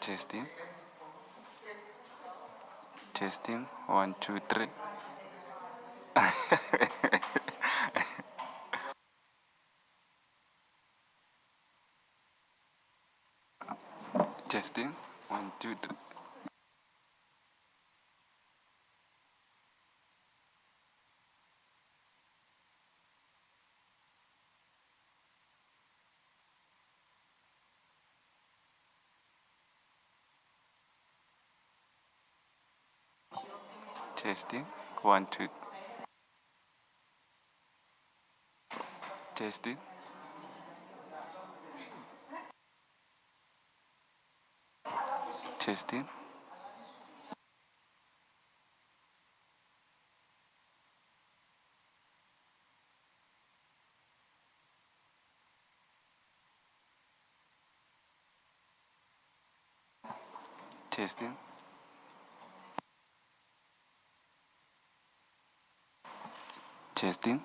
Testing, testing, one, two, three. Testing, one, two, three. Testing, one, two. Testing, testing, testing, testing.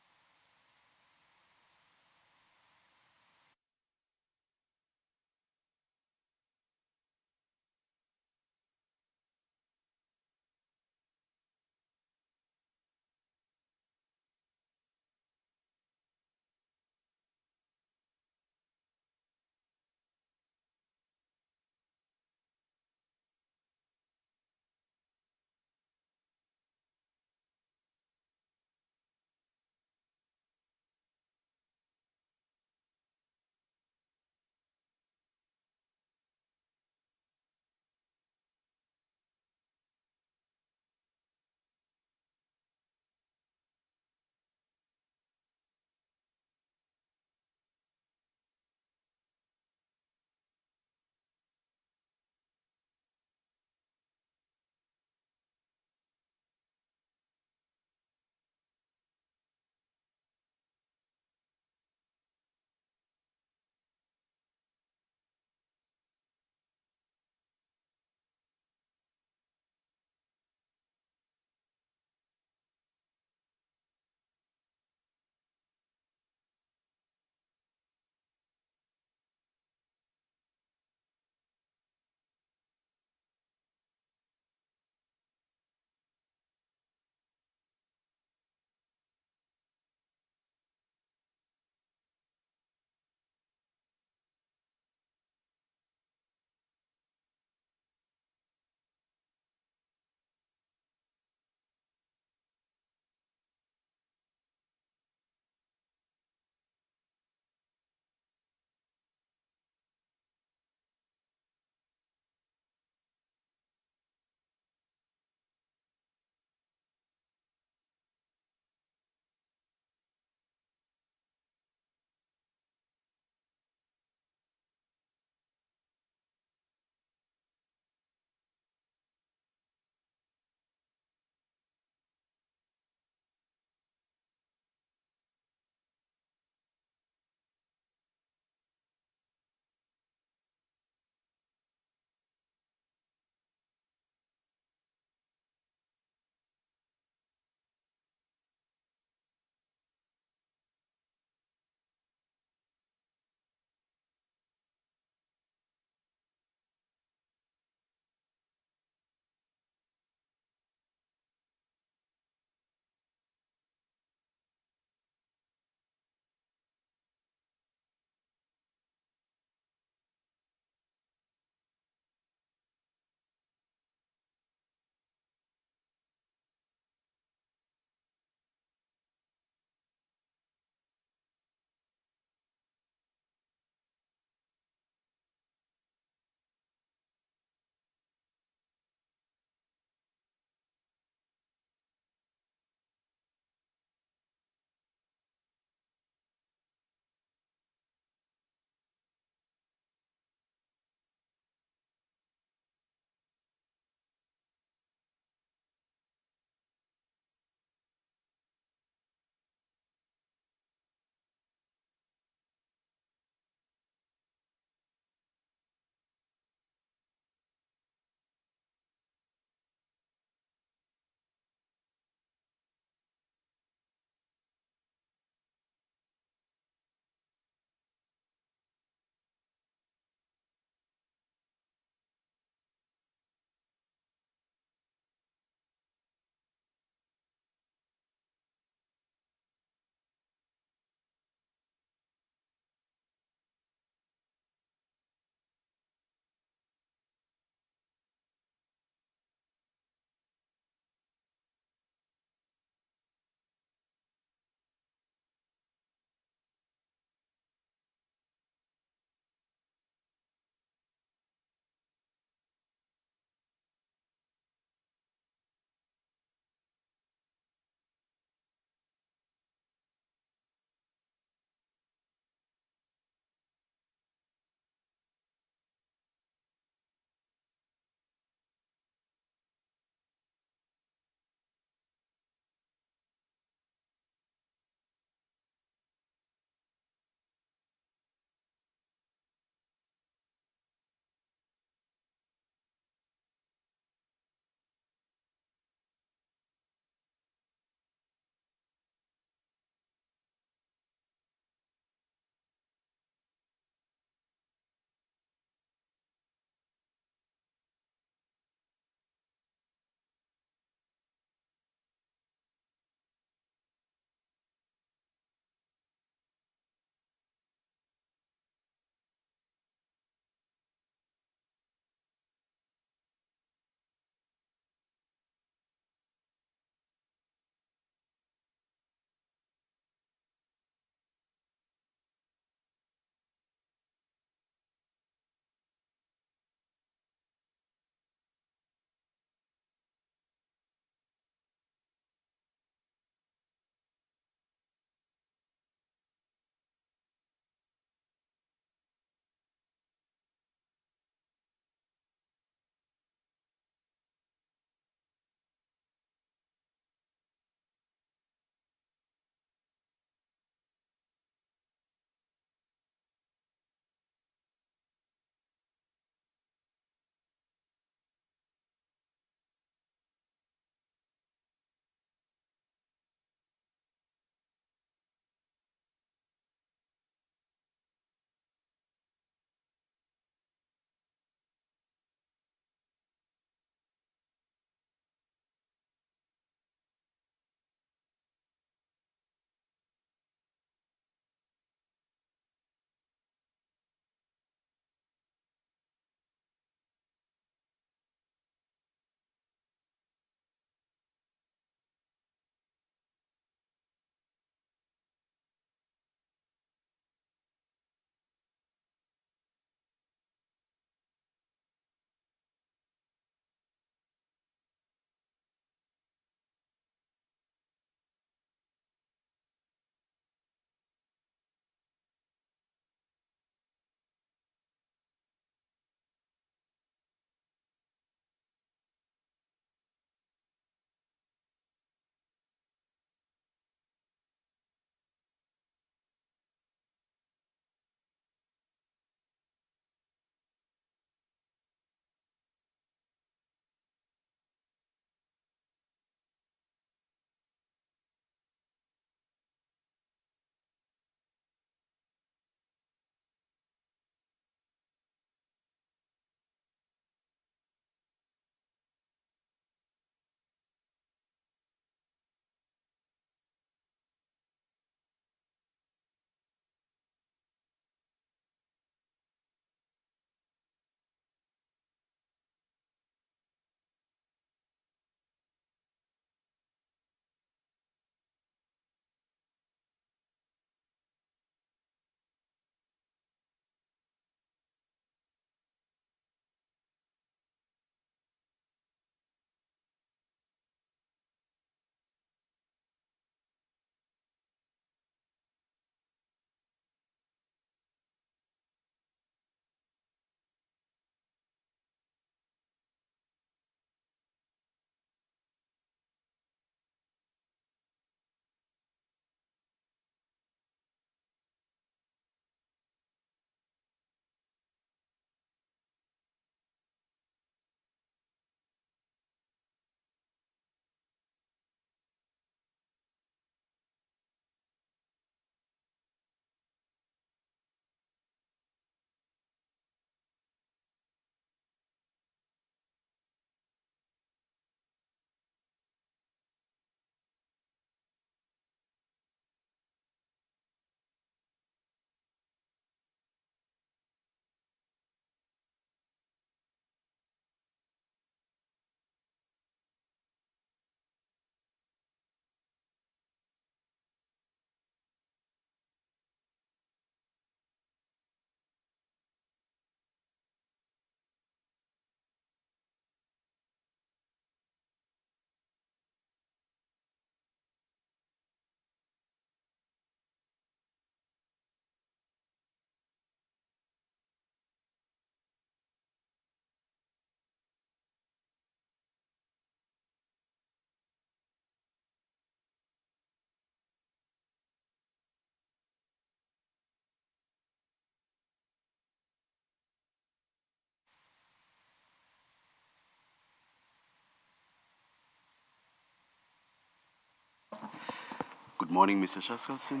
Good morning, Mr. Shaskelson.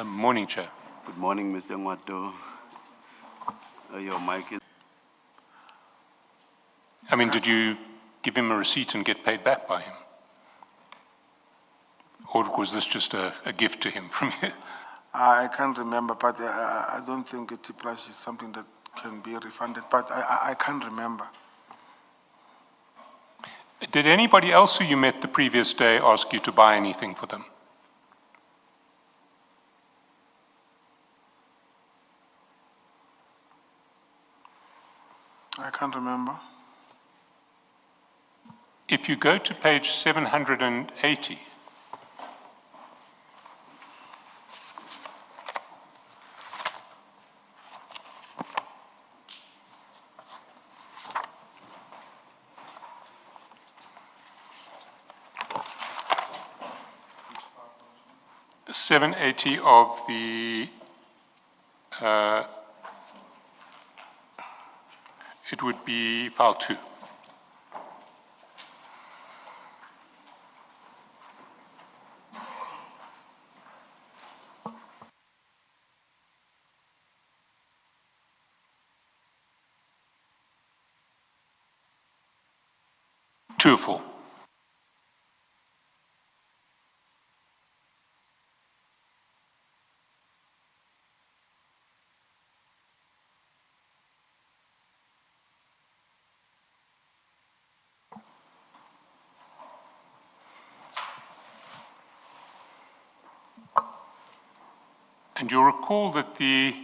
Morning, Chair. Good morning, Mr. Ngwato. Your mic is... I mean, did you give him a receipt and get paid back by him? Or was this just a gift to him from you? I can't remember, but I don't think a tip price is something that can be refunded, but I can't remember. Did anybody else who you met the previous day ask you to buy anything for them? I can't remember. If you go to page 780, of the, it would be file 2. Two full. And you'll recall that the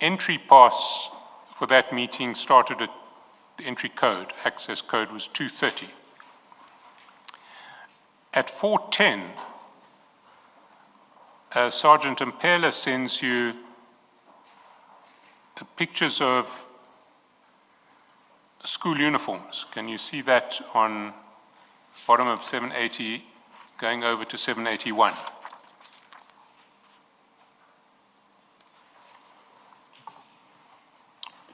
entry pass for that meeting started at the entry code, access code was 230. At 4:10, Sergeant Mpela sends you pictures of school uniforms. Can you see that on bottom of 780 going over to 781?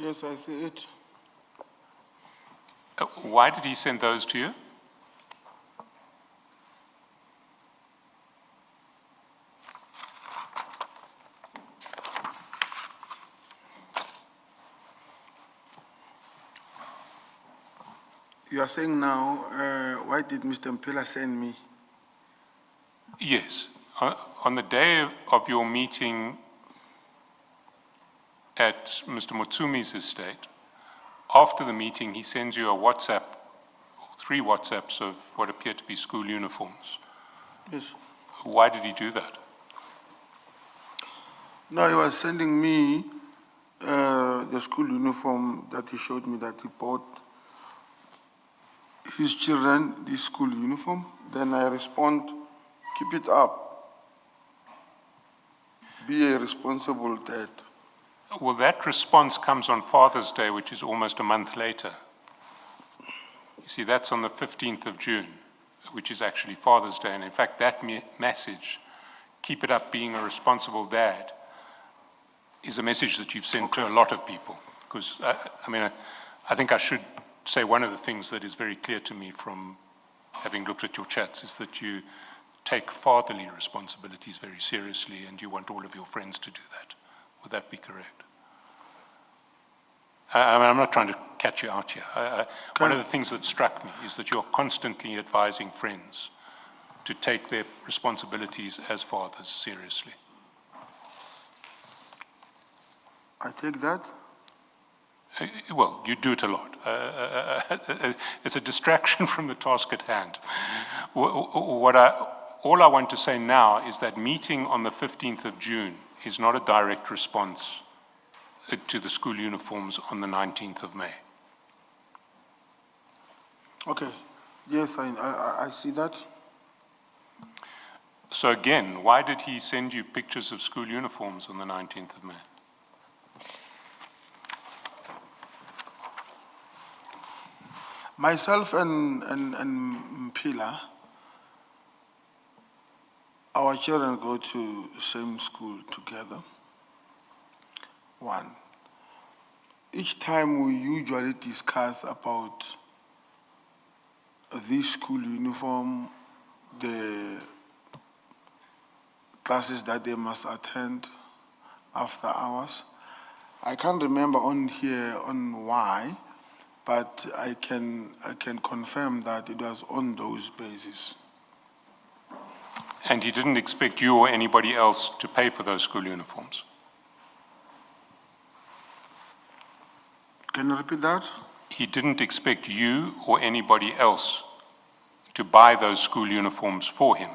Yes, I see it. Why did he send those to you? You are saying now, why did Mr. Mpela send me? Yes. On the day of your meeting at Mr. Mutsumi's estate, after the meeting, he sends you a WhatsApp, 3 WhatsApps of what appear to be school uniforms. Yes. Why did he do that? No, he was sending me the school uniform that he showed me that he bought his children this school uniform. Then I respond, keep it up. Be a responsible dad. Well, that response comes on Father's Day, which is almost a month later. You see, that's on the 15th of June, which is actually Father's Day. And in fact, that message, keep it up being a responsible dad, is a message that you've sent to a lot of people. Because, I think I should say one of the things that is very clear to me from having looked at your chats is that you take fatherly responsibilities very seriously and you want all of your friends to do that. Would that be correct? I'm not trying to catch you out here. One of the things that struck me is that you're constantly advising friends to take their responsibilities as fathers seriously. I take that. Well, you do it a lot. It's a distraction from the task at hand. All I want to say now is that meeting on the 15th of June is not a direct response to the school uniforms on the 19th of May. Okay. Yes, I see that. So again, why did he send you pictures of school uniforms on the 19th of May? Myself and Mpila, our children go to same school together. One. Each time we usually discuss about this school uniform, the classes that they must attend after hours. I can't remember on here on why, but I can confirm that it was on those bases. And he didn't expect you or anybody else to pay for those school uniforms? Can you repeat that? He didn't expect you or anybody else to buy those school uniforms for him?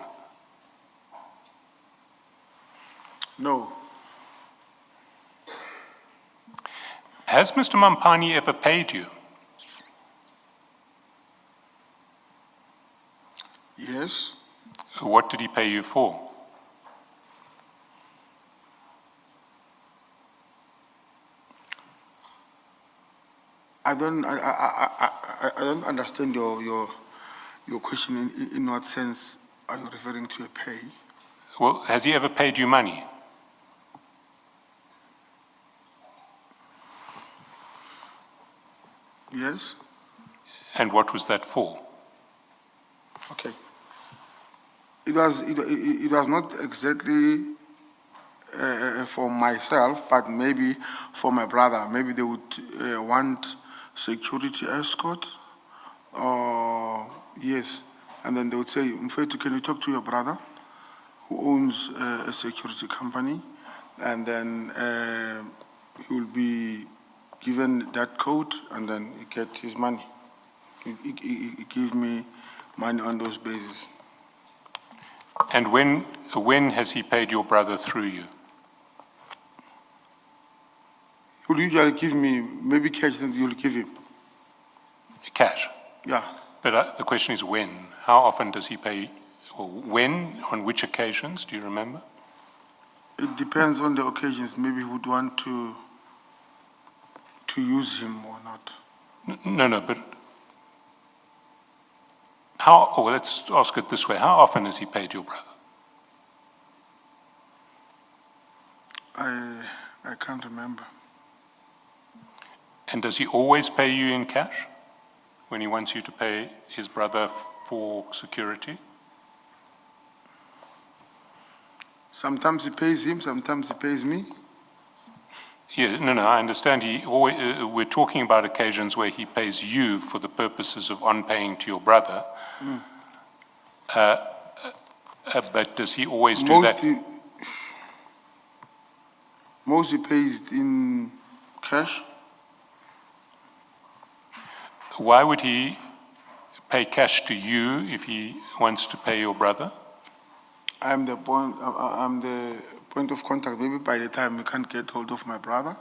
No. Has Mr. Mampani ever paid you? Yes. What did he pay you for? I don't understand your question. In what sense are you referring to a pay? Well, has he ever paid you money? Yes. And what was that for? Okay. It was not exactly for myself, but maybe for my brother. Maybe they would want security escort, or yes, and then they would say, "Mfethu, can you talk to your brother, who owns a security company?" And then he will be given that code, and then he get his money. He give me money on those bases. And when has he paid your brother through you? He will usually give me maybe cash, and you will give him. Cash? Yeah. But the question is when? How often does he pay? Or when? On which occasions? Do you remember? It depends on the occasions. Maybe he would want to use him or not. No, but how, or let's ask it this way, how often has he paid your brother? I can't remember. And does he always pay you in cash when he wants you to pay his brother for security? Sometimes he pays him, sometimes he pays me. Yeah, no, I understand. He always, we're talking about occasions where he pays you for the purposes of on paying to your brother. But does he always do that? Mostly pays in cash. Why would he pay cash to you if he wants to pay your brother? I'm the point of contact. Maybe by the time you can't get hold of my brother,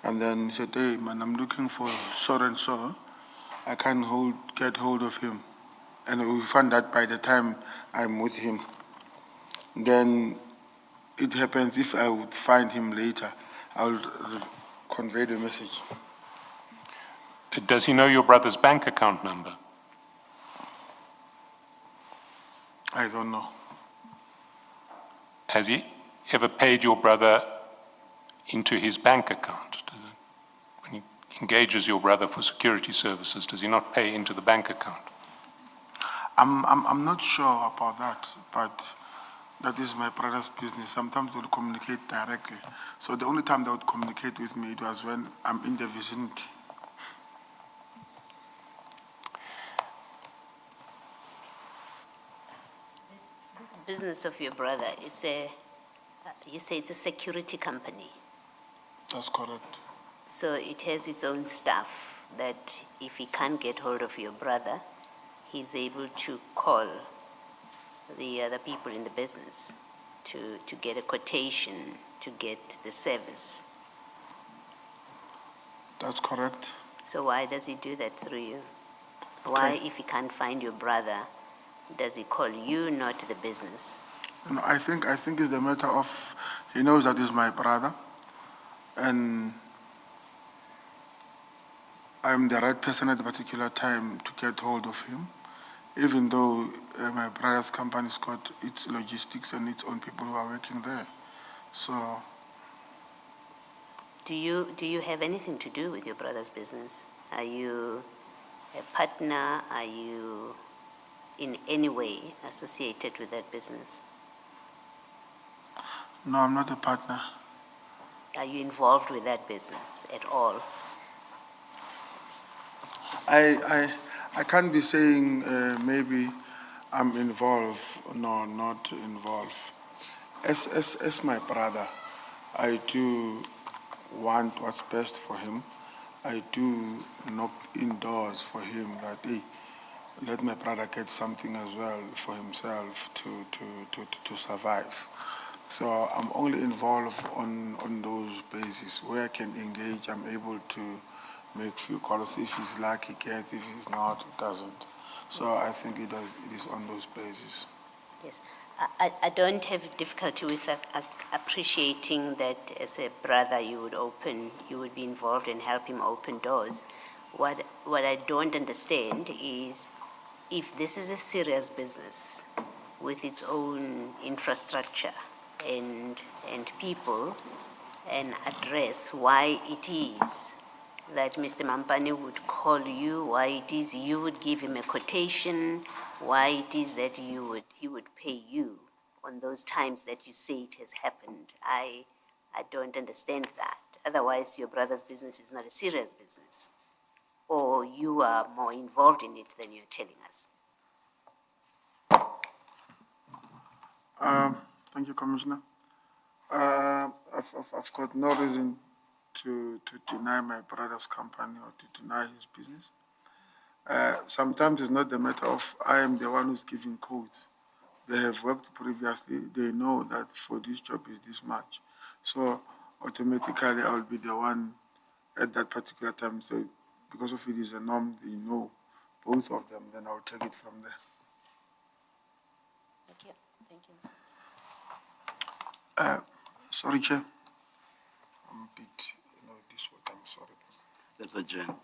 and then he said, "Hey man, I'm looking for so and so. I can't get hold of him," and we find that by the time I'm with him, then it happens. If I would find him later, I will convey the message. Does he know your brother's bank account number? I don't know. Has he ever paid your brother into his bank account? When he engages your brother for security services, does he not pay into the bank account? I'm not sure about that, but that is my brother's business. Sometimes they'll communicate directly. So the only time they would communicate with me, it was when I'm in the vicinity. This business of your brother, it's you say it's a security company. That's correct. So it has its own staff that if he can't get hold of your brother, he's able to call the other people in the business to get a quotation, to get the service. That's correct. So why does he do that through you? Why, if he can't find your brother, does he call you, not the business? No, I think it's the matter of he knows that he's my brother, and I'm the right person at the particular time to get hold of him, even though my brother's company's got its logistics and its own people who are working there. So, Do you have anything to do with your brother's business? Are you a partner? Are you in any way associated with that business? No, I'm not a partner. Are you involved with that business at all? I can't be saying maybe I'm involved. No, not involved. As my brother, I do want what's best for him. I do knock indoors for him that, hey, let my brother get something as well for himself to survive. So I'm only involved on those bases where I can engage. I'm able to make few calls. If he's lucky, he gets. If he's not, he doesn't. So I think it is on those bases. Yes. I don't have difficulty with appreciating that as a brother you would be involved and help him open doors. What I don't understand is if this is a serious business with its own infrastructure and people and address why it is that Mr. Mampane would call you, why it is you would give him a quotation, why it is that he would pay you on those times that you say it has happened. I don't understand that. Otherwise, your brother's business is not a serious business, or you are more involved in it than you're telling us. Thank you, Commissioner. I've got no reason to deny my brother's company or to deny his business. Sometimes it's not the matter of I am the one who's giving codes. They have worked previously. They know that for this job is this much. So automatically I will be the one at that particular time. So because of it is a norm, they know both of them, then I'll take it from there. Thank you. Thank you. Sorry, Chair. I'm a bit, this what I'm sorry. That's a Jen.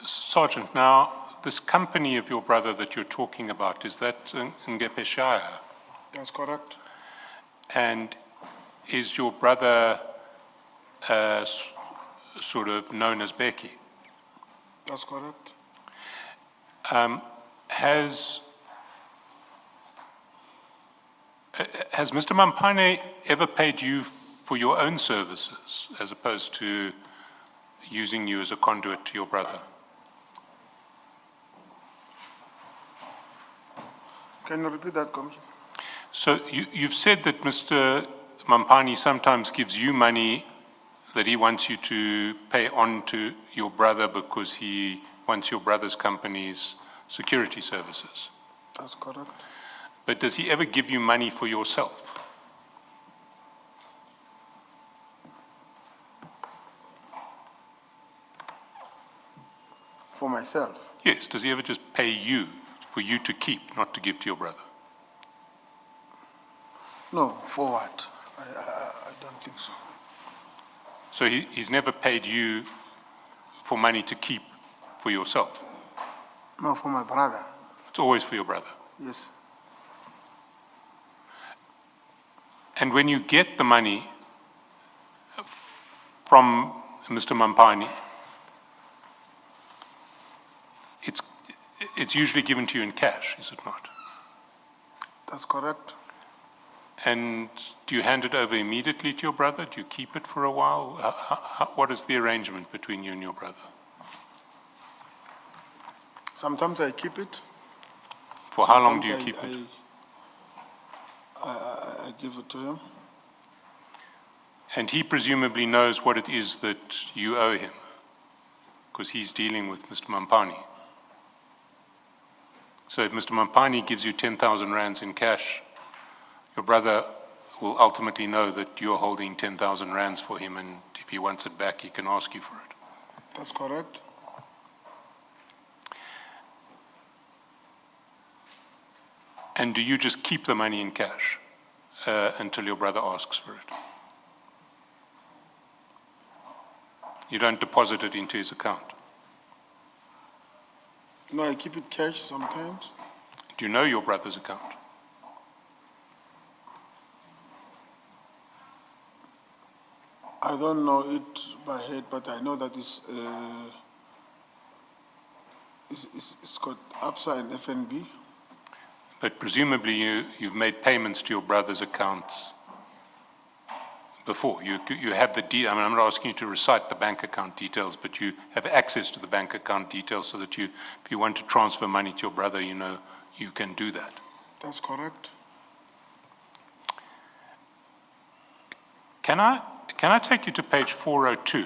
Sergeant, now, this company of your brother that you're talking about, is that Ngepeshaya? That's correct. And is your brother sort of known as Becky? That's correct. Has Mr. Mampane ever paid you for your own services as opposed to using you as a conduit to your brother? Can you repeat that, Commissioner? So you've said that Mr. Mampani sometimes gives you money that he wants you to pay on to your brother because he wants your brother's company's security services. That's correct. But does he ever give you money for yourself? For myself? Yes. Does he ever just pay you for you to keep, not to give to your brother? No, for what? I don't think so. So he's never paid you for money to keep for yourself? No, for my brother. It's always for your brother. Yes. And when you get the money from Mr. Mampani, it's usually given to you in cash, is it not? That's correct. And do you hand it over immediately to your brother? Do you keep it for a while? What is the arrangement between you and your brother? Sometimes I keep it. For how long do you Sometimes keep it? I give it to him. And he presumably knows what it is that you owe him, because he's dealing with Mr. Mampani. So if Mr. Mampani gives you 10,000 rands in cash, your brother will ultimately know that you're holding 10,000 rands for him, and if he wants it back, he can ask you for it. That's correct. And do you just keep the money in cash until your brother asks for it? You don't deposit it into his account? No, I keep it cash sometimes. Do you know your brother's account? I don't know it by head, but I know that it's got ABSA and FNB. But presumably you've made payments to your brother's accounts before. You have the I mean, I'm not asking you to recite the bank account details, but you have access to the bank account details so that if you want to transfer money to your brother, you know you can do that. That's correct. Can I take you to page 402?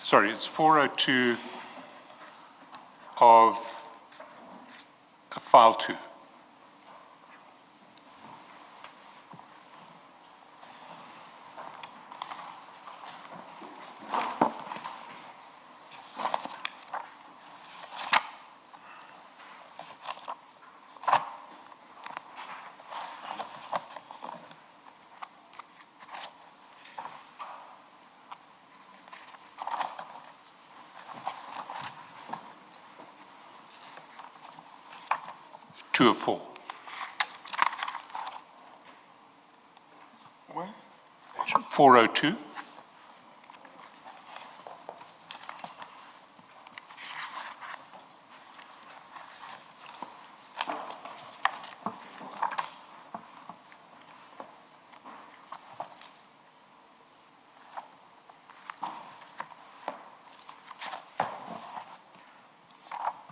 Sorry, it's 402 of file 2. Two of 4. Where? 402.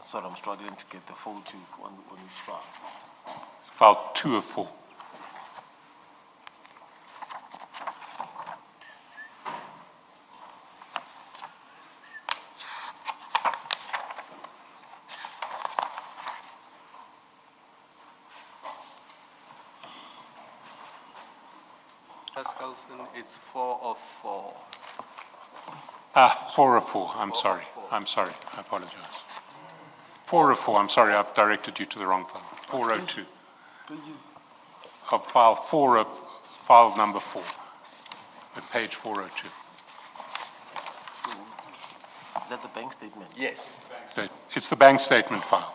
Sorry, I'm struggling to get the full two on each file. File 2 of 4. Pascalson, it's 4 of 4. 4 of 4. I'm sorry. I'm sorry. I apologize. 4 of 4. I'm sorry. I've directed you to the wrong file. 402. of file number 4, at page 402. Is that the bank statement? Yes. It's the bank statement file.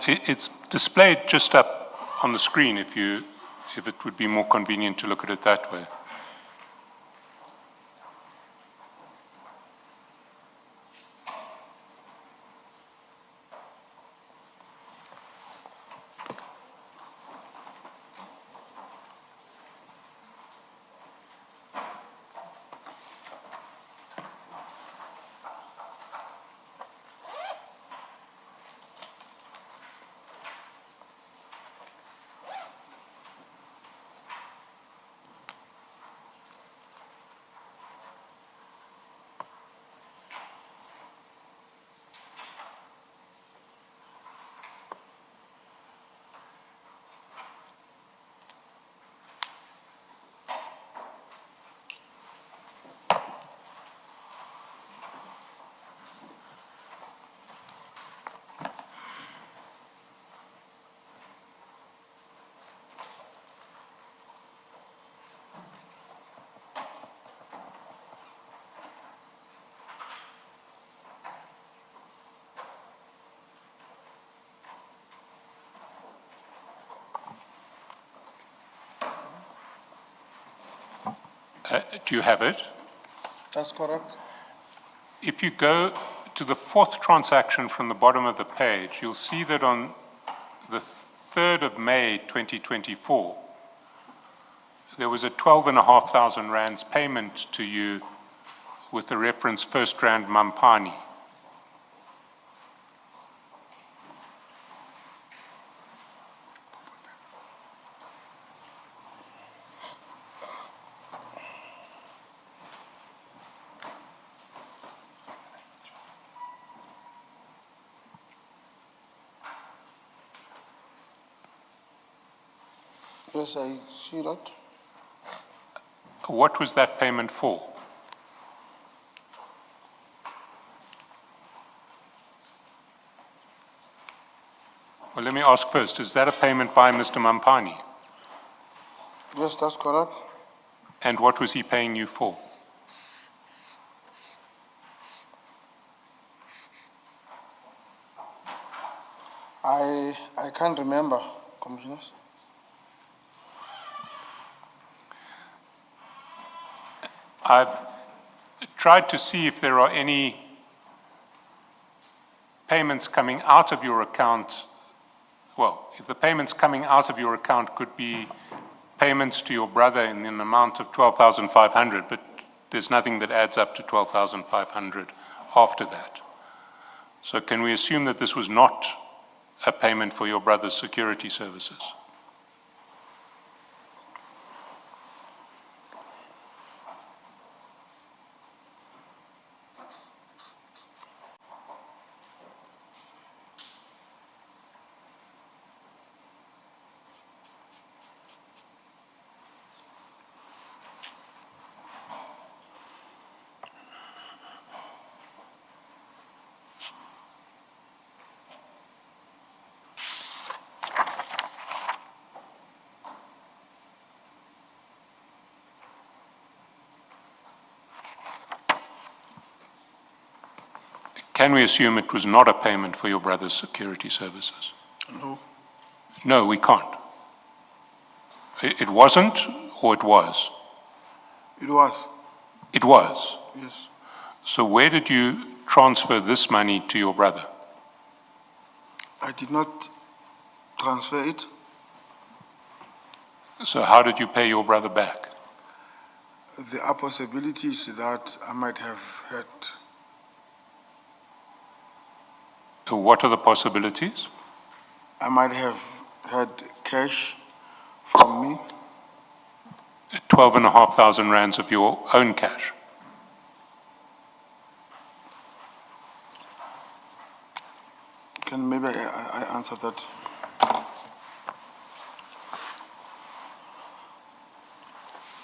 It's displayed just up on the screen if it would be more convenient to look at it that way. Do you have it? That's correct. If you go to the 4th transaction from the bottom of the page, you'll see that on the 3rd of May 2024, there was a 12,500 rands payment to you with the reference First Rand Mampani. Yes, I see that. What was that payment for? Well, let me ask first, is that a payment by Mr. Mampani? Yes, that's correct. And what was he paying you for? I can't remember, Commissioners. I've tried to see if there are any payments coming out of your account. Well, if the payments coming out of your account could be payments to your brother in an amount of 12,500, but there's nothing that adds up to 12,500 after that. So can we assume that this was not a payment for your brother's security services? Can we assume it was not a payment for your brother's security services? No. No, we can't. It wasn't, or it was? It was. It was. Yes. So where did you transfer this money to your brother? I did not transfer it. So how did you pay your brother back? There are possibilities that I might have had. What are the possibilities? I might have had cash from me. 12,500 rands of your own cash. Can maybe I answer that?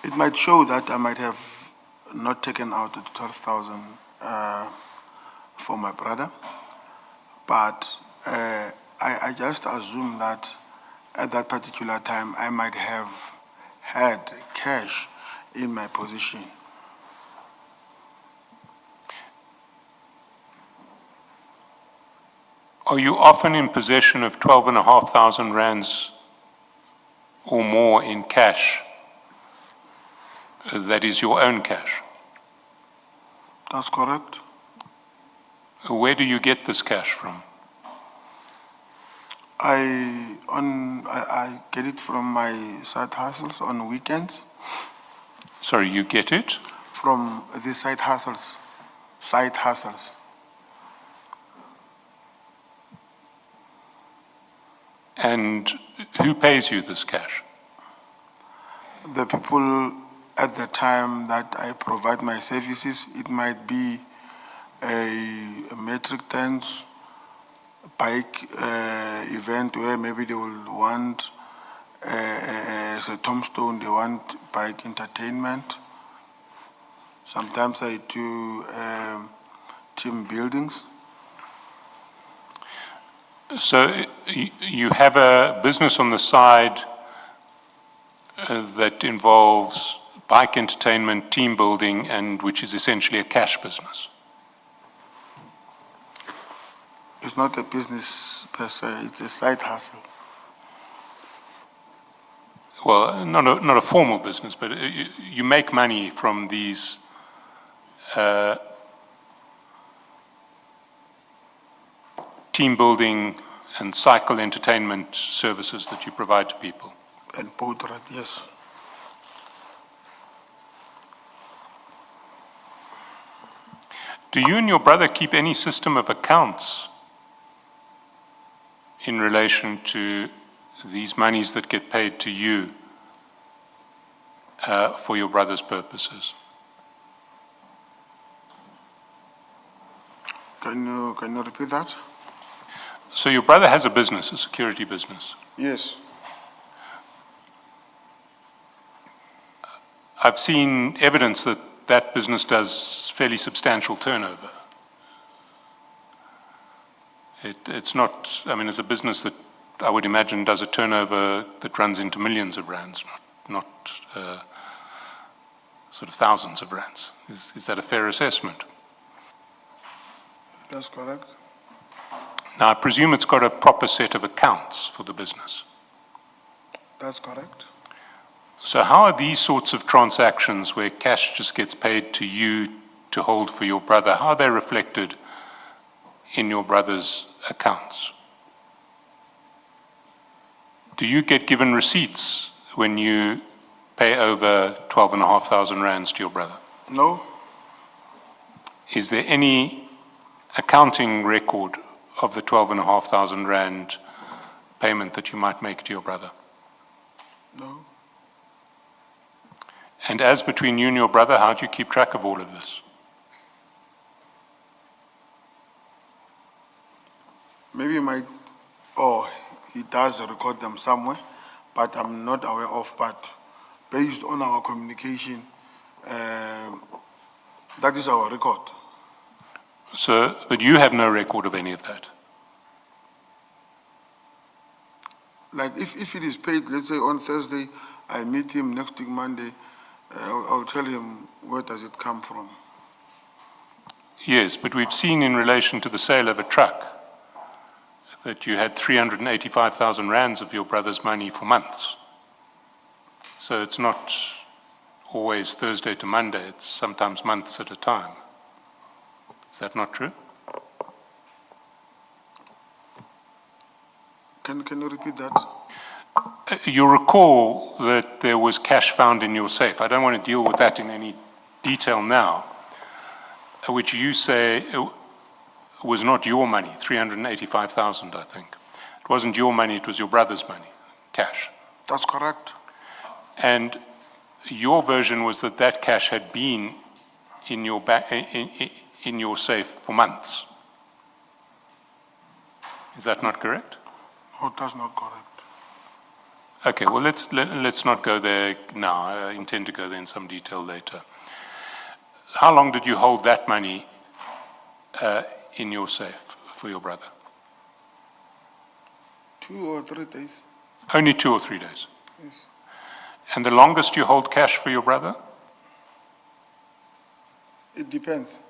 It might show that I might have not taken out the 12,000 for my brother, but I just assume that at that particular time I might have had cash in my possession. Are you often in possession of 12,500 rands or more in cash? That is your own cash. That's correct. Where do you get this cash from? I get it from my side hustles on weekends. Sorry, you get it? From the side hustles. Side hustles. And who pays you this cash? The people at the time that I provide my services, it might be a metric tons bike event where maybe they will want as a tombstone, they want bike entertainment. Sometimes I do team buildings. So you have a business on the side that involves bike entertainment, team building, and which is essentially a cash business. It's not a business per se, it's a side hustle. Well, not a formal business, but you make money from these team building and cycle entertainment services that you provide to people. And boat ride, yes. Do you and your brother keep any system of accounts in relation to these monies that get paid to you for your brother's purposes? Can you repeat that? So your brother has a business, a security business. Yes. I've seen evidence that that business does fairly substantial turnover. It's not, I mean, it's a business that I would imagine does a turnover that runs into millions of rands, not sort of thousands of rands. Is that a fair assessment? That's correct. Now, I presume it's got a proper set of accounts for the business. That's correct. So how are these sorts of transactions where cash just gets paid to you to hold for your brother, how are they reflected in your brother's accounts? Do you get given receipts when you pay over 12,500 rands to your brother? No. Is there any accounting record of the 12,500 rand payment that you might make to your brother? No. And as between you and your brother, how do you keep track of all of this? Maybe he does record them somewhere, but I'm not aware of. But based on our communication, that is our record. So, but you have no record of any of that? Like if it is paid, let's say on Thursday, I meet him next week Monday, I'll tell him where does it come from. Yes, but we've seen in relation to the sale of a truck that you had 385,000 rands of your brother's money for months. So it's not always Thursday to Monday, it's sometimes months at a time. Is that not true? Can you repeat that? You recall that there was cash found in your safe. I don't want to deal with that in any detail now, which you say was not your money, 385,000, I think. It wasn't your money, it was your brother's money, cash. That's correct. And your version was that that cash had been in your in your safe for months. Is that not correct? No, that's not correct. Okay, well, let's not go there now. I intend to go there in some detail later. How long did you hold that money in your safe for your brother? 2 or 3 days. Only 2 or 3 days. Yes. And the longest you hold cash for your brother? It depends.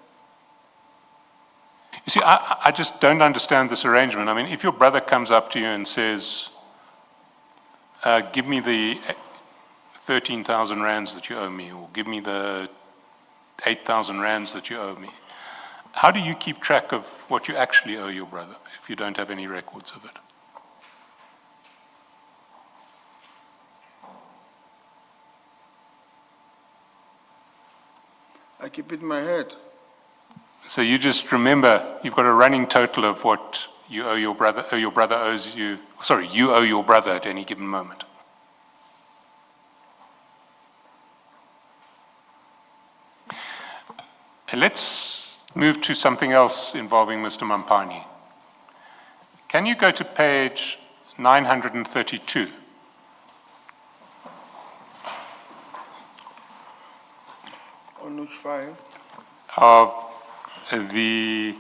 You see, I just don't understand this arrangement. I mean, if your brother comes up to you and says, give me the 13,000 rands that you owe me, or give me the 8,000 rands that you owe me, how do you keep track of what you actually owe your brother if you don't have any records of it? I keep it in my head. So you just remember you've got a running total of what you owe your brother, or your brother owes you, sorry, you owe your brother at any given moment. And let's move to something else involving Mr. Mampani. Can you go to page 932? On which file? Of the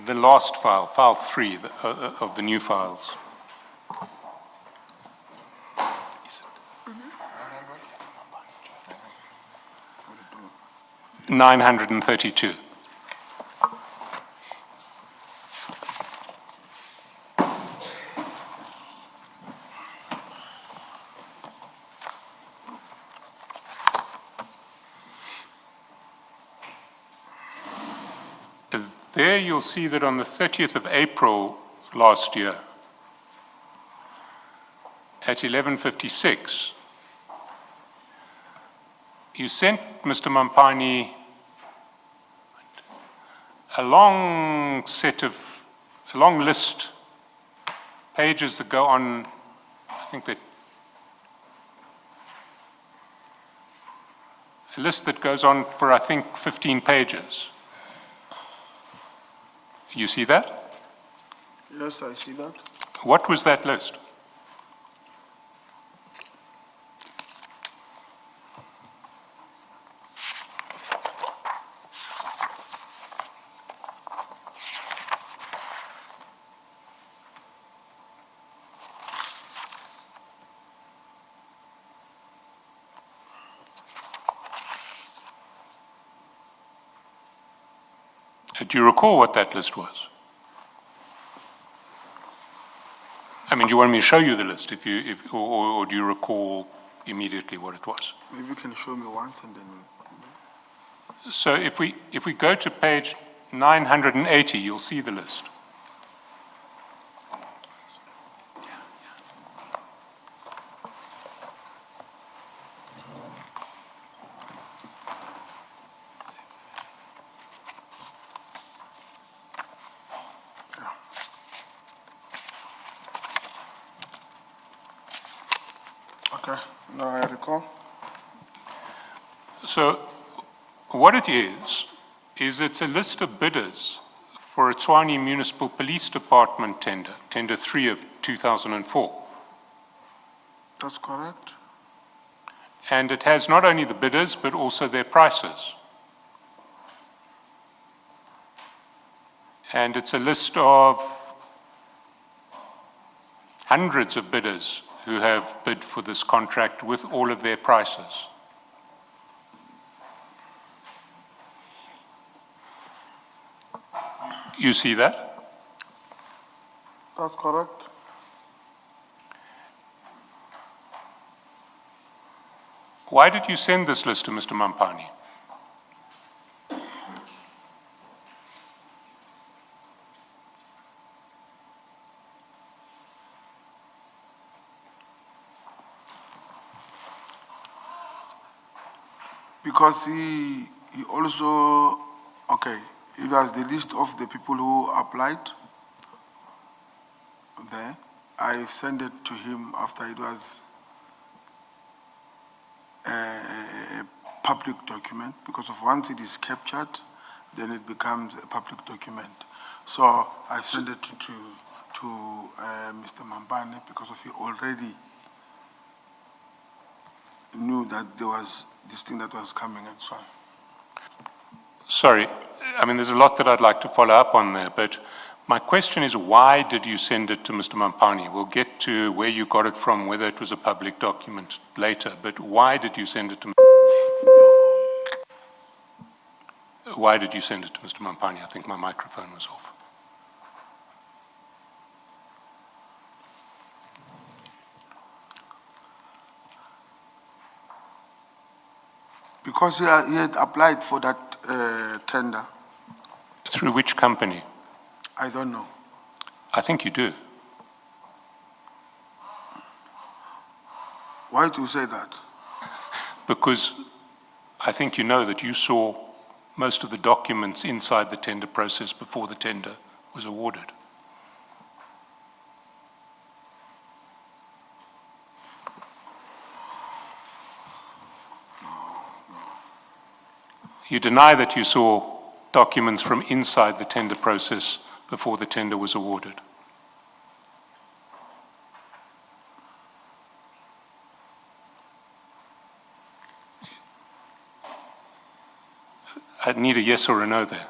last file, file 3 of the new files. 932. There you'll see that on the 30th of April last year, at 11:56, you sent Mr. Mampani a long list, pages that go on, I think that, a list that goes on for, I think, 15 pages. You see that? Yes, I see that. What was that list? Do you recall what that list was? I mean, do you want me to show you the list, or do you recall immediately what it was? Maybe you can show me once and then. So if we go to page 980, you'll see the list. Okay, now I recall. So what it is it's a list of bidders for a Tshwane Municipal Police Department tender 3 of 2004. That's correct. And it has not only the bidders, but also their prices. And it's a list of hundreds of bidders who have bid for this contract with all of their prices. You see that? That's correct. Why did you send this list to Mr. Mampani? Because he also, okay, it was the list of the people who applied there. I sent it to him after it was a public document, because of once it is captured, then it becomes a public document. So I sent it to Mr. Mambane because of he already knew that there was this thing that was coming and so on. Sorry, I mean, there's a lot that I'd like to follow up on there, but my question is, why did you send it to Mr. Mampani? We'll get to where you got it from, whether it was a public document later, but why did you send it to Why did you send it to Mr. Mampani? I think my microphone was off. Because he had applied for that tender. Through which company? I don't know. I think you do. Why do you say that? Because I think you know that you saw most of the documents inside the tender process before the tender was awarded. You deny that you saw documents from inside the tender process before the tender was awarded. I'd need a yes or a no there.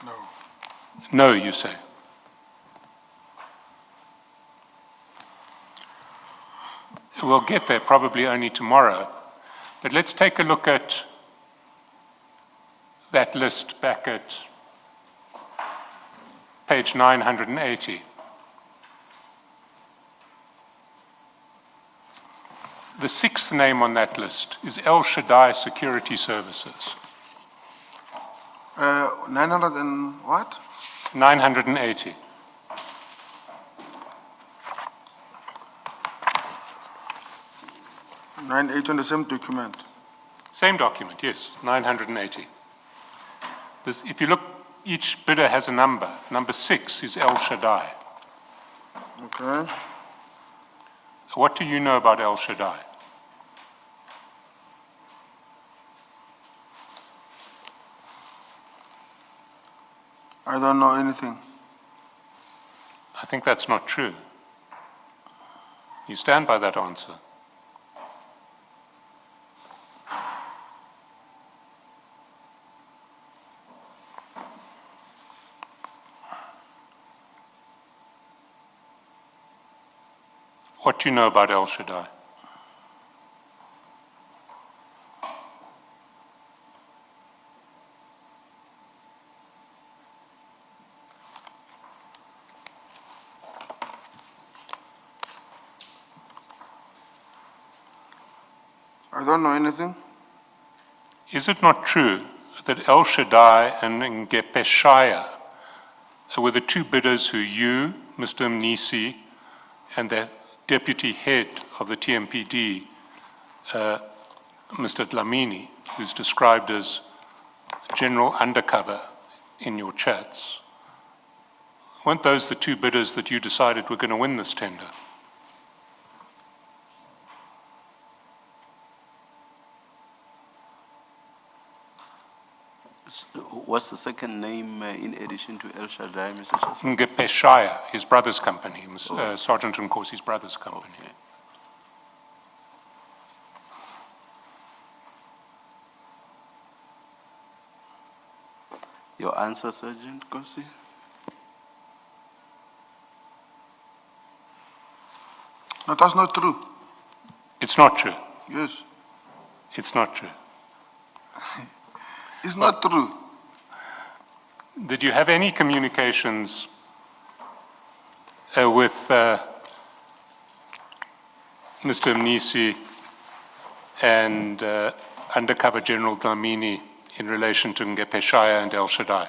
No. No, you say. We'll get there probably only tomorrow. But let's take a look at that list back at page 980. The sixth name on that list is El Shaddai Security Services. 900 and what? 980. On the same document. Same document, yes, 980. If you look, each bidder has a number. Number 6 is El Shaddai. Okay. What do you know about El Shaddai? I don't know anything. I think that's not true. You stand by that answer. What do you know about El Shaddai? I don't know anything. Is it not true that El Shaddai and Ngepeshaya were the two bidders who you, Mr. Mnisi, and the deputy head of the TMPD, Mr. Dlamini, who's described as general undercover in your chats, weren't those the two bidders that you decided were going to win this tender? What's the second name in addition to El Shaddai, Mr. Chasa? Ngepeshaya, his brother's company, Sergeant Nkosi's brother's company. Okay. Your answer, Sergeant Nkosi? No, that's not true. It's not true. Yes. It's not true. It's not true. Did you have any communications with Mr. Mnisi and undercover General Dlamini in relation to Ngepeshaya and El Shaddai?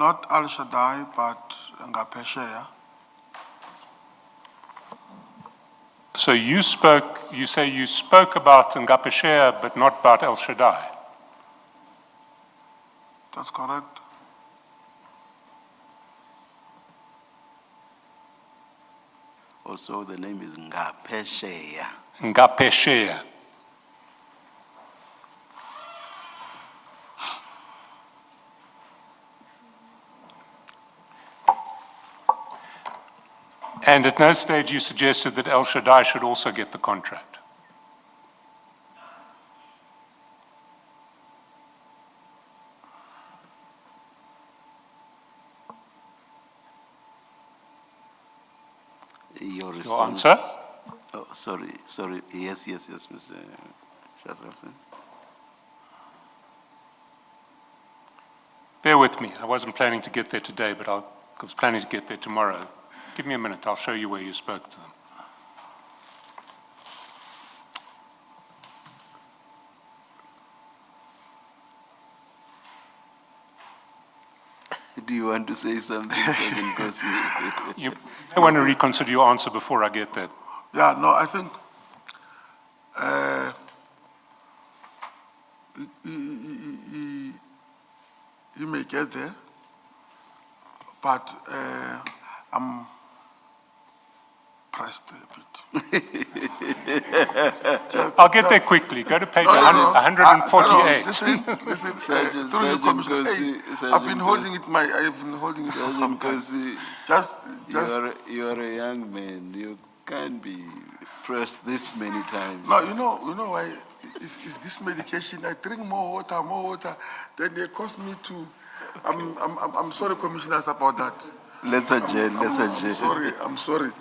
not Al Shaddai, but Ngapesheya. So you say you spoke about Ngapeshea, but not about El Shaddai. That's correct. Also, the name is Ngapesheya. Ngapeshea. And at no stage you suggested that El Shaddai should also get the contract. Your Your response? answer? Oh, sorry. Yes, Mr. Shazalson. Bear with me. I wasn't planning to get there today, but I was planning to get there tomorrow. Give me a minute. I'll show you where you spoke to them. Do you want to say something, Kevin Kosi? You may want to reconsider your answer before I get there. Yeah, no, I think you may get there, but I'm pressed a bit. I'll get there quickly. Go to page No, no, no. 148. Listen, Sergeant through you, Commissioner. Kosi, Hey, I've Sergeant been holding it. I've been holding it for some time. Kosi, Just. you are a young man. You can't be pressed this many times. No, you know why? It's this medication. I drink more water. Then they cost me to. I'm sorry, commissioners, about that. Let's adjourn. I'm sorry.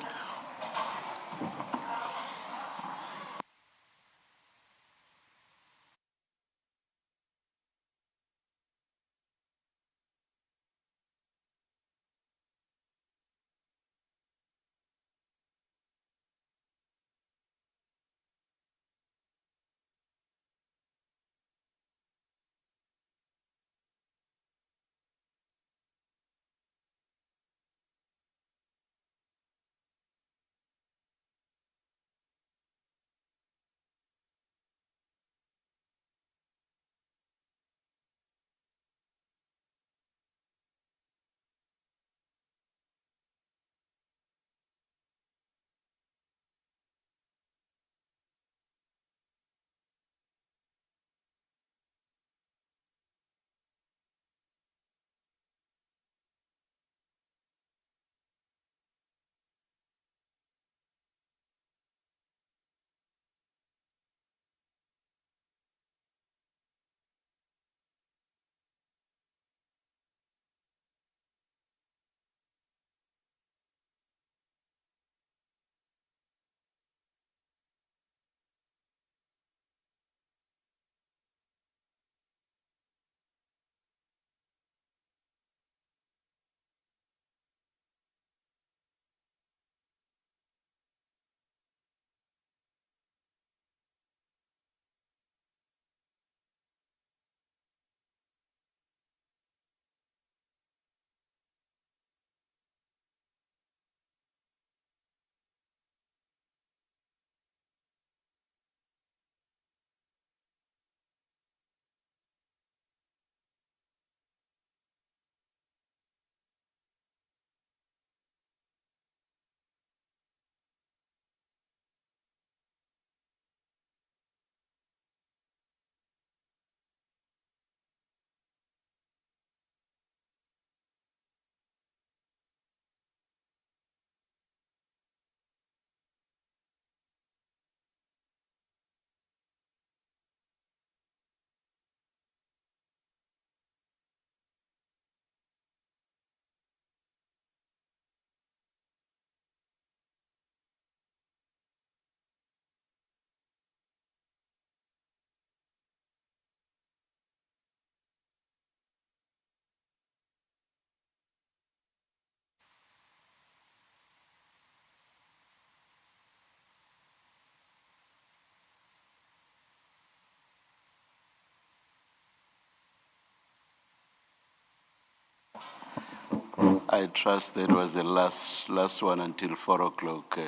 I trust that was the last one until 4 o'clock.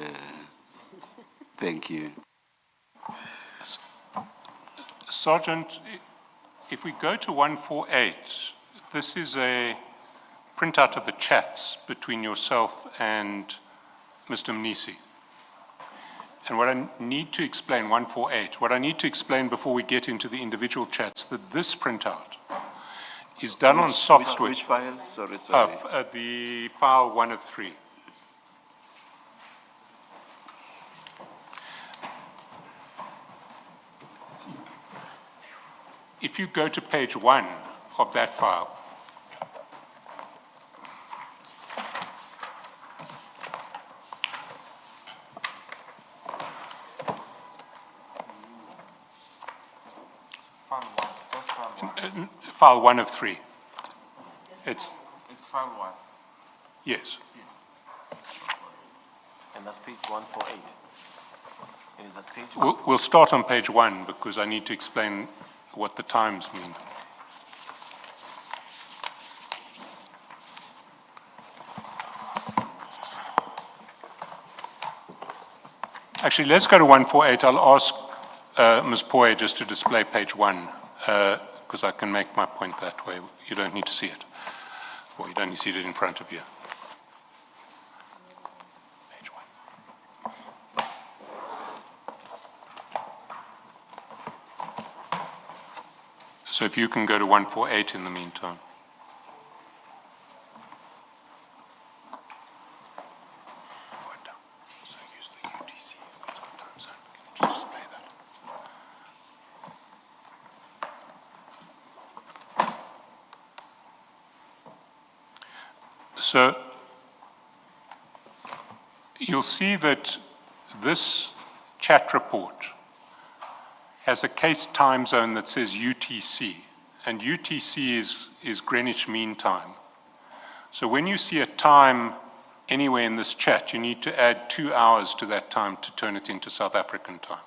Thank you. Sergeant, if we go to 148, this is a printout of the chats between yourself and Mr. Mnisi. And what I need to explain, 148, what I need to explain before we get into the individual chats, that this printout is done on software. Which file? Sorry. The file 1 of 3. If you go to page 1 of that file, File 1, just file 1. file 1 of 3. It's, File 1. yes. And that's page 148. Is that page We'll start on page 1 because I need to explain what the times mean. Actually, let's go to 148. I'll ask Ms. Poy just to display page 1 because I can make my point that way. You don't need to see it. Or you don't need to see it in front of you. Page 1. So if you can go to 148 in the meantime. So use the UTC. It's got time zone. Can you just display that? So you'll see that this chat report has a case time zone that says UTC, and UTC is Greenwich Mean Time. So when you see a time anywhere in this chat, you need to add 2 hours to that time to turn it into South African time.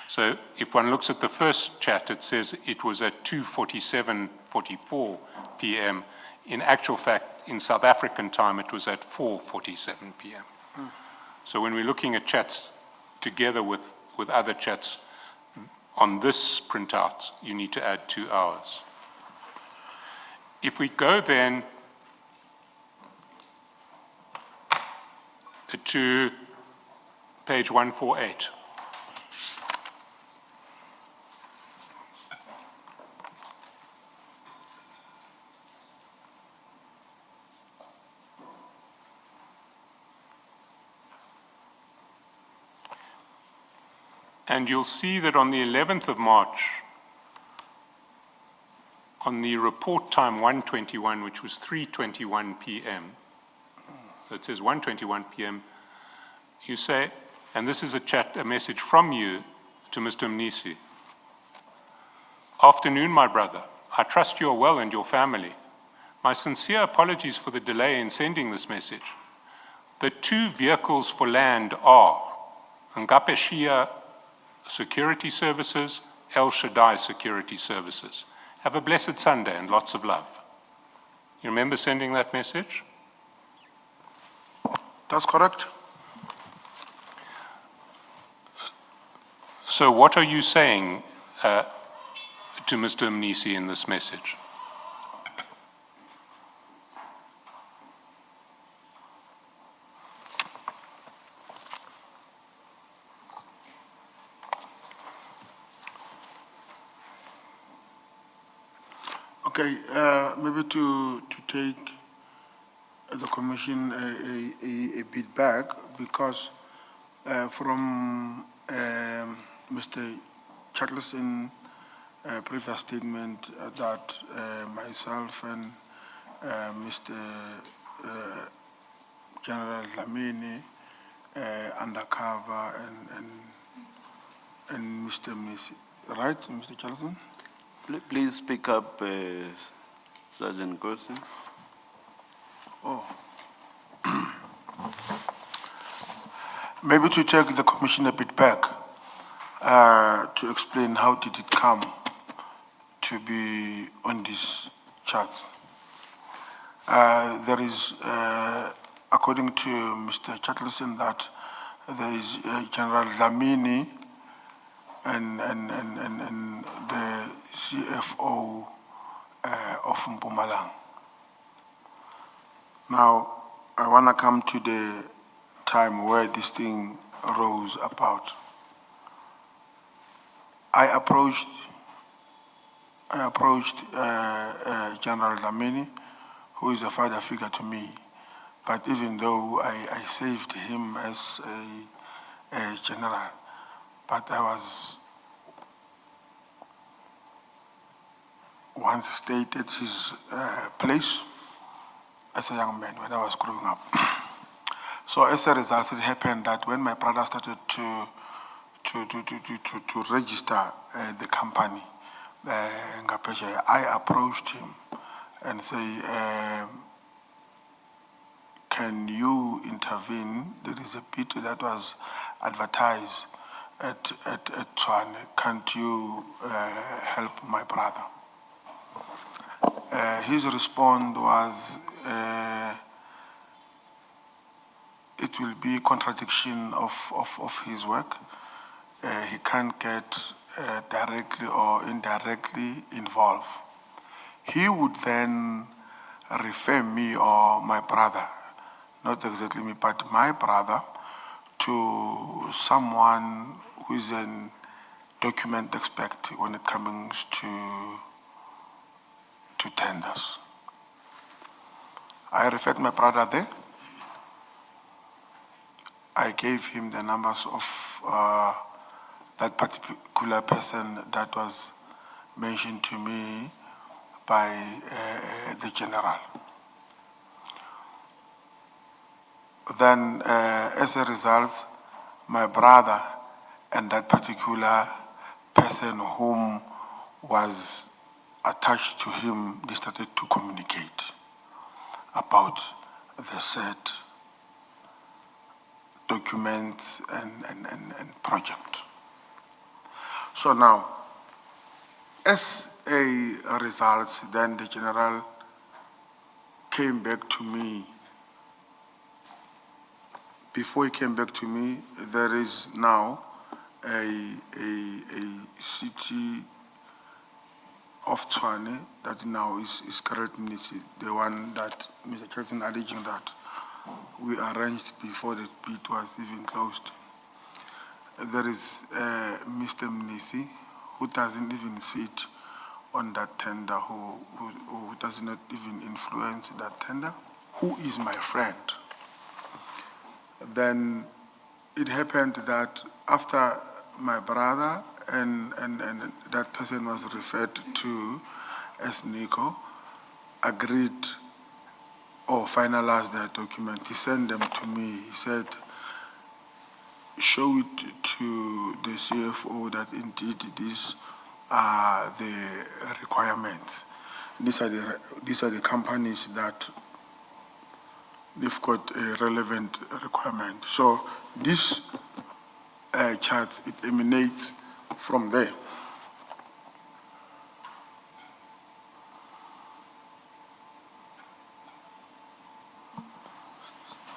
So if one looks at the first chat, it says it was at 2:47:44 p.m. In actual fact, in South African time, it was at 4:47 p.m. So when we're looking at chats together with other chats, on this printout, you need to add 2 hours. If we go then to page 148. And you'll see that on the 11th of March, on the report time 121, which was 3:21 p.m., so it says 1:21 p.m., you say, and this is a message from you to Mr. Mnisi. Afternoon, my brother. I trust you are well and your family. My sincere apologies for the delay in sending this message. The 2 vehicles for land are Ngapeshia Security Services, El Shaddai Security Services. Have a blessed Sunday and lots of love. You remember sending that message? That's correct. So what are you saying to Mr. Mnisi in this message? Okay, maybe to take the commission a bit back, because from Mr. Charleston's previous statement that myself and Mr. General Lamini, undercover, and Mr. Mnisi, right, Mr. Charleston? Please speak up, Sergeant Gosi. Oh. Maybe to take the commission a bit back to explain how did it come to be on these charts. There is, according to Mr. Chatterson, that there is General Dlamini and the CFO of Mpumalanga. Now, I want to come to the time where this thing rose about. I approached General Dlamini, who is a father figure to me. But even though I saved him as a general, but I was once stayed at his place as a young man when I was growing up. So as a result, it happened that when my brother started to register the company, I approached him and say, can you intervene? There is a bit that was advertised at Tshwane. Can't you help my brother? His response was, it will be contradiction of his work. He can't get directly or indirectly involved. He would then refer me or my brother, not exactly me, but my brother, to someone who is a document expert when it comes to tenders. I referred my brother there. I gave him the numbers of that particular person that was mentioned to me by the general. Then, as a result, my brother and that particular person whom was attached to him, they started to communicate about the said documents and project. So now, as a result, then the general came back to me. Before he came back to me, there is now a city of Tshwane that now is currently the one that Mr. Chilton alleging that we arranged before the bid was even closed. There is Mr. Mnisi, who doesn't even sit on that tender, who does not even influence that tender, who is my friend. Then it happened that after my brother and that person was referred to as Nico, agreed or finalized their document, he sent them to me. He said, show it to the CFO that indeed these are the requirements. These are the companies that they've got a relevant requirement. So this chart, it emanates from there.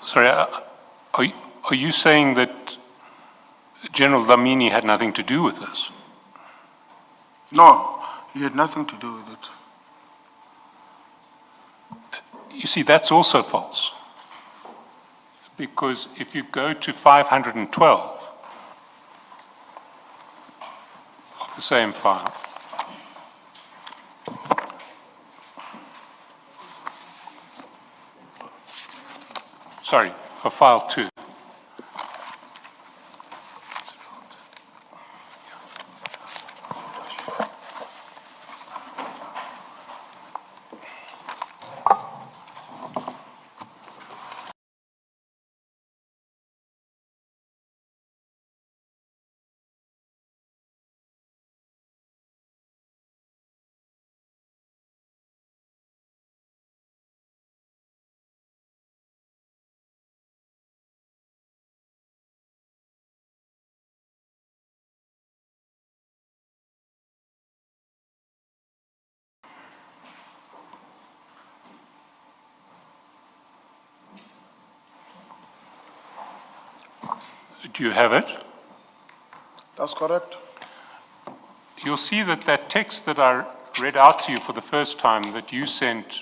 Sorry, are you saying that General Dlamini had nothing to do with this? No, he had nothing to do with it. You see, that's also false. Because if you go to 512 of the same file, sorry, of file 2. Do you have it? That's correct. You'll see that that text that I read out to you for the first time that you sent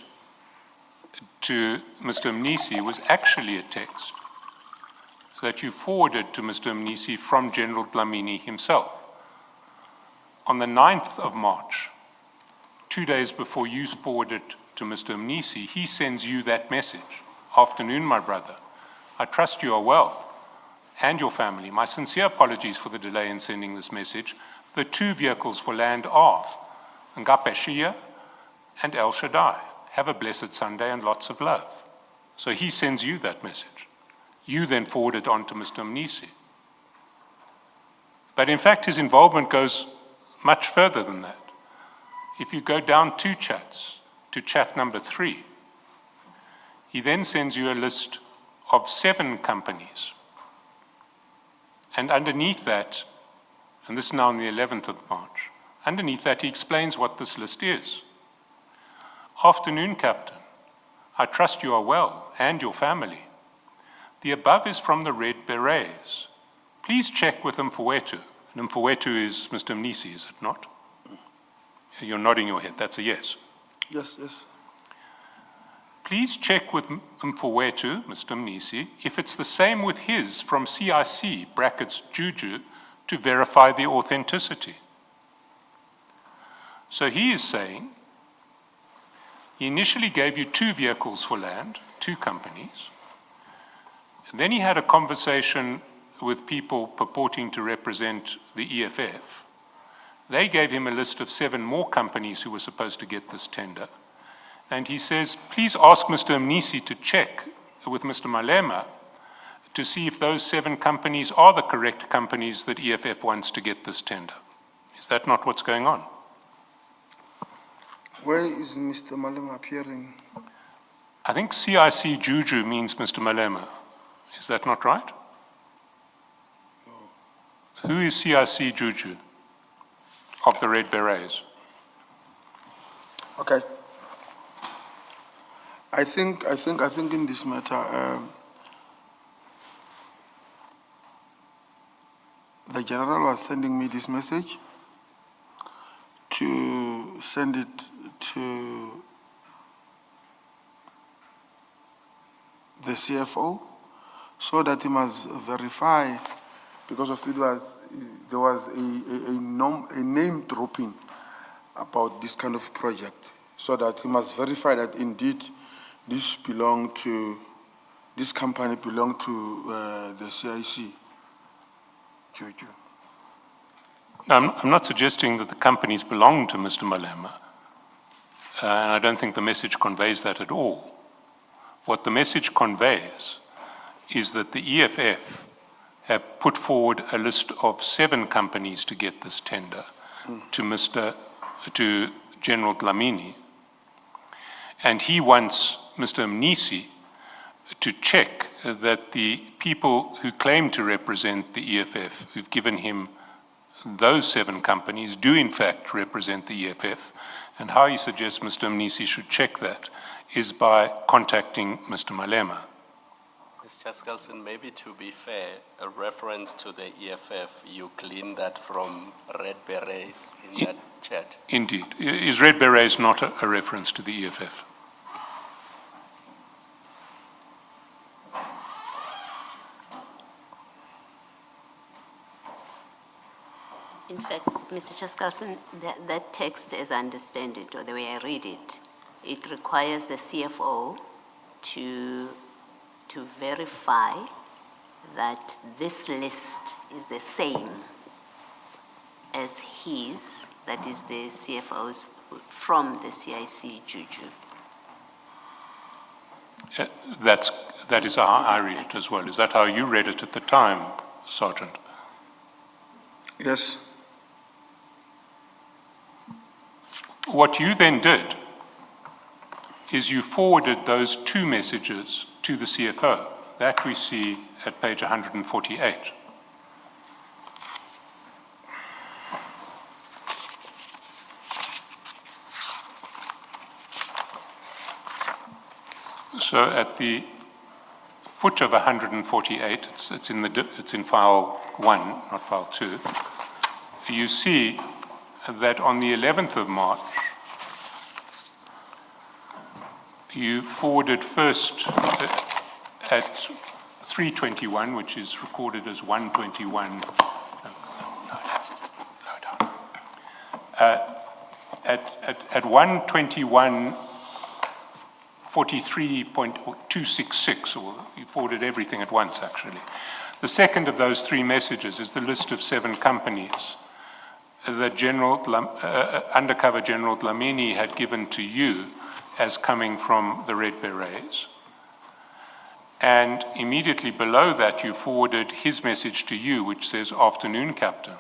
to Mr. Mnisi was actually a text that you forwarded to Mr. Mnisi from General Dlamini himself. On the 9th of March, 2 days before you forwarded to Mr. Mnisi, he sends you that message. Afternoon, my brother. I trust you are well and your family. My sincere apologies for the delay in sending this message. The 2 vehicles for land are Ngapeshia and El Shaddai. Have a blessed Sunday and lots of love. So he sends you that message. You then forward it on to Mr. Mnisi. But in fact, his involvement goes much further than that. If you go down 2 chats, to chat number 3, he then sends you a list of 7 companies. And underneath that, and this is now on the 11th of March, underneath that he explains what this list is. Afternoon, Captain. I trust you are well and your family. The above is from the Red Berets. Please check with Mfowethu. And Mfowethu is Mr. Mnisi, is it not? You're nodding your head. That's a yes. Yes, yes. Please check with Mfowethu, Mr. Mnisi, if it's the same with his from CIC, brackets Juju, to verify the authenticity. So he is saying he initially gave you 2 vehicles for land, 2 companies. And then he had a conversation with people purporting to represent the EFF. They gave him a list of 7 more companies who were supposed to get this tender. And he says, please ask Mr. Mnisi to check with Mr. Malema to see if those 7 companies are the correct companies that EFF wants to get this tender. Is that not what's going on? Where is Mr. Malema appearing? I think CIC Juju means Mr. Malema. Is that not right? No. Who is CIC Juju of the Red Berets? Okay. I think in this matter, the general was sending me this message to send it to the CFO so that he must verify, because of there was a name dropping about this kind of project, so that he must verify that indeed this company belonged to the CIC. Juju. I'm not suggesting that the companies belong to Mr. Malema, and I don't think the message conveys that at all. What the message conveys is that the EFF have put forward a list of 7 companies to get this tender to General Dlamini, and he wants Mr. Mnisi to check that the people who claim to represent the EFF, who've given him those 7 companies, do in fact represent the EFF. And how he suggests Mr. Mnisi should check that is by contacting Mr. Malema. Ms. Chaskalson, maybe to be fair, a reference to the EFF, you glean that from Red Berets in that chat. Indeed. Is Red Berets not a reference to the EFF? In fact, Mr. Chaskalson, that text, as I understand it, or the way I read it, it requires the CFO to verify that this list is the same as his, that is the CFO's from the CIC Juju. That is how I read it as well. Is that how you read it at the time, Sergeant? Yes. What you then did is you forwarded those 2 messages to the CFO. That we see at page 148. So at the foot of 148, it's in file 1, not file 2, you see that on the 11th of March, you forwarded first at 3:21, which is recorded as 1:21. At 1:21:43.266, or you forwarded everything at once, actually. The second of those three messages is the list of 7 companies that Undercover General Dlamini had given to you as coming from the Red Berets. And immediately below that, you forwarded his message to you, which says, "Afternoon, Captain.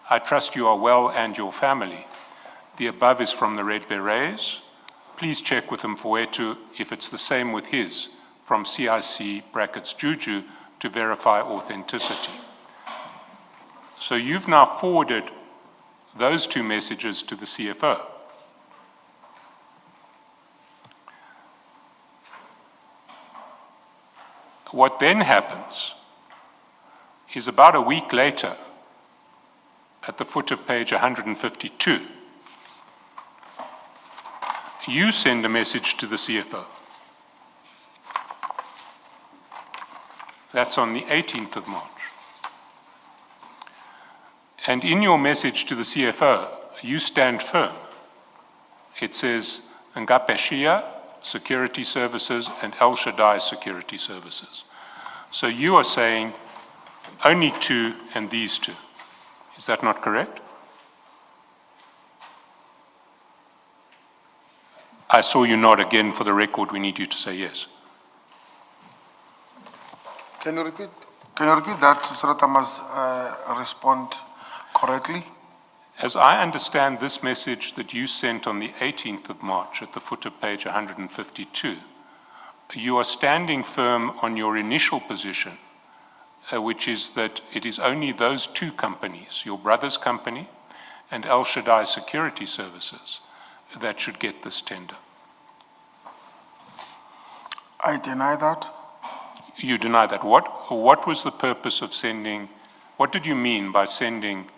I trust you are well and your family. The above is from the Red Berets. Please check with Mfowethu if it's the same with his, from CIC brackets Juju, to verify authenticity." So you've now forwarded those 2 messages to the CFO. What then happens is about a week later, at the foot of page 152, you send a message to the CFO. That's on the 18th of March. And in your message to the CFO, you stand firm. It says, Ngapeshia Security Services and El Shaddai Security Services. So you are saying only 2 and these 2. Is that not correct? I saw you nod again. For the record, we need you to say yes. Can you repeat that so that I must respond correctly? As I understand this message that you sent on the 18th of March at the foot of page 152, you are standing firm on your initial position, which is that it is only those 2 companies, your brother's company and El Shaddai Security Services, that should get this tender. I deny that. You deny that. What was the purpose of sending, what did you mean by sending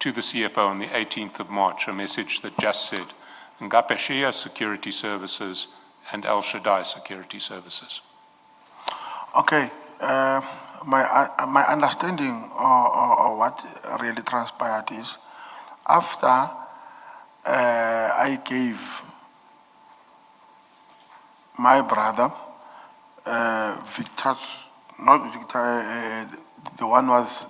to the CFO on the 18th of March a message that just said Ngapeshia Security Services and El Shaddai Security Services? Okay. My understanding of what really transpired is after I gave my brother, the one was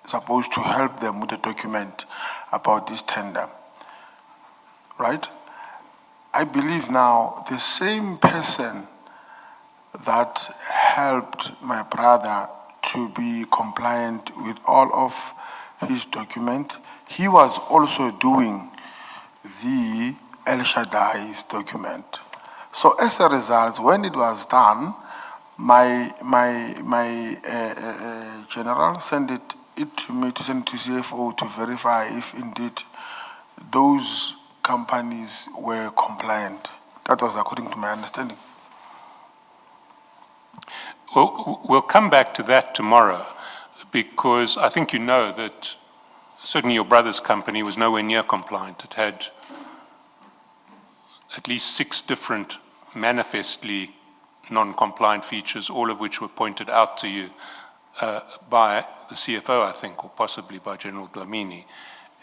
supposed to help them with the document about this tender, right? I believe now the same person that helped my brother to be compliant with all of his document, he was also doing the El Shaddai's document. So as a result, when it was done, my general sent it to me to send to CFO to verify if indeed those companies were compliant. That was according to my understanding. Well, we'll come back to that tomorrow, because I think you know that certainly your brother's company was nowhere near compliant. It had at least 6 different manifestly non-compliant features, all of which were pointed out to you by the CFO, I think, or possibly by General Dlamini,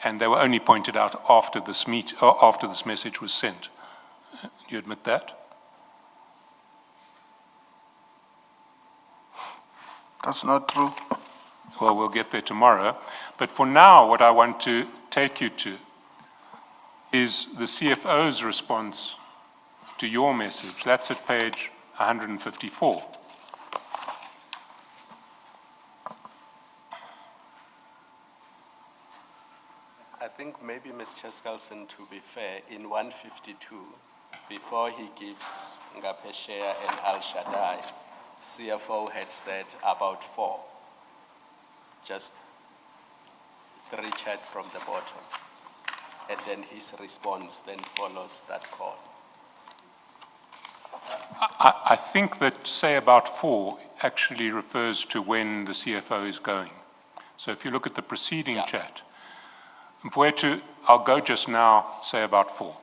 and they were only pointed out after this message was sent. Do you admit that? That's not true. Well, we'll get there tomorrow. But for now, what I want to take you to is the CFO's response to your message. That's at page 154. I think maybe Ms. Cheskelson, to be fair, in 152, before he gives Ngapeshia and Al Shaddai, CFO had said about 4, just 3 chairs from the bottom. And then his response then follows that call. I think that, say, about 4 actually refers to when the CFO is going. So if you look at the preceding Yeah. chat, Mfowethu, I'll go just now, say about 4.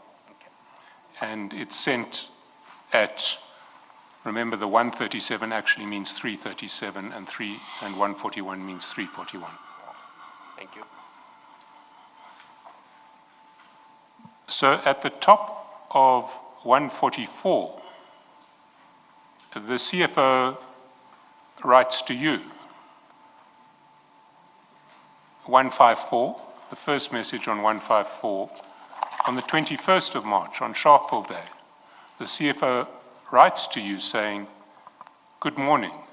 And it's sent at, remember the 137 actually means 337 and 141 means 341. Thank you. So at the top of 144, the CFO writes to you. 154, the first message on 154, on the 21st of March, on Sharpeville Day, the CFO writes to you saying, "Good morning.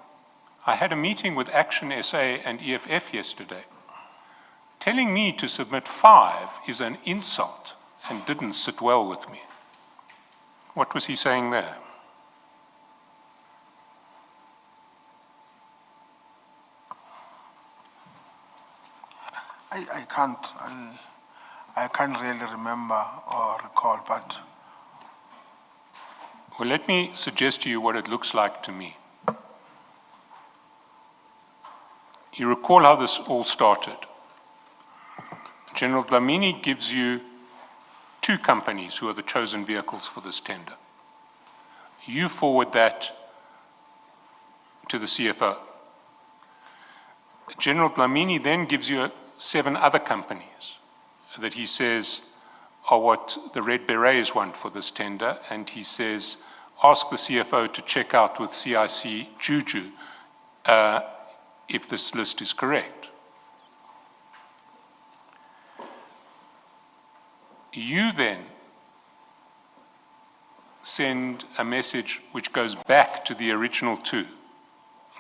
I had a meeting with Action SA and EFF yesterday. Telling me to submit 5 is an insult and didn't sit well with me." What was he saying there? I can't really remember or recall, but Well, let me suggest to you what it looks like to me. You recall how this all started. General Dlamini gives you 2 companies who are the chosen vehicles for this tender. You forward that to the CFO. General Dlamini then gives you 7 other companies that he says are what the Red Berets want for this tender, and he says, ask the CFO to check out with CIC Juju if this list is correct. You then send a message which goes back to the original 2,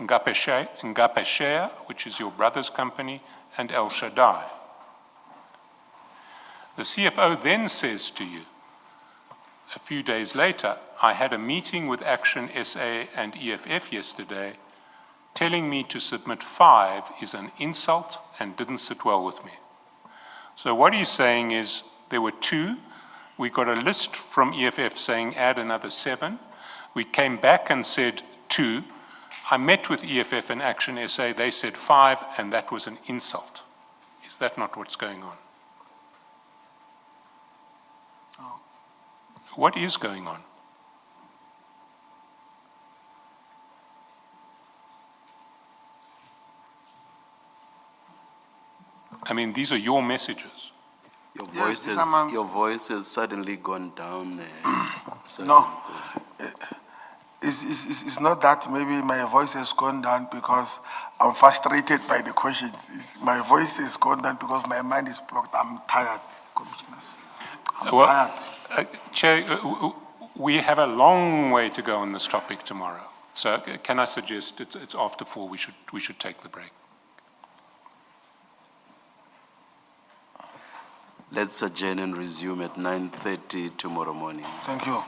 Ngapeshea, which is your brother's company, and El Shaddai. The CFO then says to you, a few days later, I had a meeting with Action SA and EFF yesterday, telling me to submit 5 is an insult and didn't sit well with me. So what he's saying is, there were 2. We got a list from EFF saying add another 7. We came back and said 2. I met with EFF and Action SA, they said 5, and that was an insult. Is that not what's going on? No. What is going on? I mean, these are your messages. Your Yes, your voice has suddenly gone down. No. It's not that maybe my voice has gone down because I'm frustrated by the questions. My voice has gone down because my mind is blocked. I'm tired, Commissioners. I'm tired. Chair, we have a long way to go on this topic tomorrow. So can I suggest it's after 4, we should take the break. Let's adjourn and resume at 9:30 tomorrow morning. Thank you.